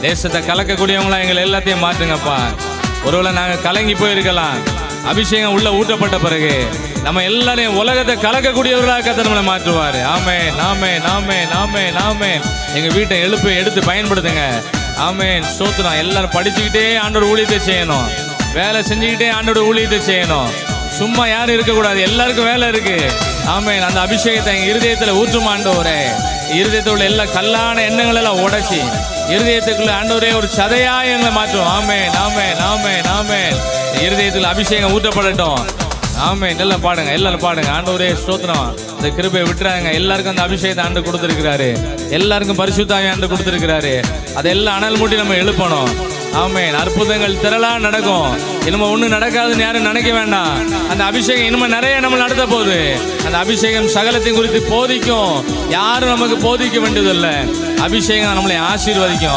தேசத்தை கலக்கக்கூடியவங்களா எங்களை எல்லாத்தையும் மாற்றுங்கப்பா. ஒருவேளை நாங்கள் கலங்கி போயிருக்கலாம், அபிஷேகம் உள்ள ஊட்டப்பட்ட பிறகு நம்ம எல்லாரையும் உலகத்தை கலக்கக்கூடியவர்களாக கர்த்தர் நம்மளை மாற்றுவார். ஆமென், ஆமென், ஆமென், ஆமென், ஆமென். எங்கள் வீட்டை எடுத்து பயன்படுத்துங்க. ஆமென், ஸ்தோத்திரம். எல்லாரும் படிச்சுக்கிட்டே ஆண்டோட ஊழியத்தை செய்யணும், வேலை செஞ்சுக்கிட்டே ஆண்டோட ஊழியத்தை செய்யணும். சும்மா யாரும் இருக்கக்கூடாது, எல்லாருக்கும் வேலை இருக்கு. ஆமென். அந்த அபிஷேகத்தை எங்கள் இருதயத்தில் ஊற்றும் ஆண்டவரே. இருதயத்தில் உள்ள எல்லா கல்லான எண்ணங்கள் எல்லாம் உடைச்சி இருதயத்துக்குள்ள ஆண்டவரே ஒரு சதையா எங்களை மாற்றும். ஆமென், ஆமென், ஆமென், ஆமென். இருதயத்தில் அபிஷேகம் ஊற்றப்படட்டும். ஆமென். எல்லாம் பாடுங்க, எல்லாரும் பாடுங்க. ஆண்டவரே ஸ்தோத்திரம். இந்த கிருபையை விட்டுறாங்க. எல்லாருக்கும் அந்த அபிஷேகத்தை ஆண்டு கொடுத்துருக்கிறாரு, எல்லாருக்கும் பரிசுத்த ஆவியை ஆண்டு கொடுத்துருக்கிறாரு. அதெல்லாம் அனல் மூட்டி நம்ம எழுப்பணும். ஆமென். அற்புதங்கள் திரளா நடக்கும். இனிமே ஒன்றும் நடக்காதுன்னு யாரும் நினைக்க வேண்டாம். அந்த அபிஷேகம் இனிமே நிறைய நம்ம நடத்த போகுது. அந்த அபிஷேகம் சகலத்தையும் குறித்து போதிக்கும். யாரும் நமக்கு போதிக்க வேண்டியதில்லை. அபிஷேகம் நம்மளை ஆசீர்வதிக்கும்.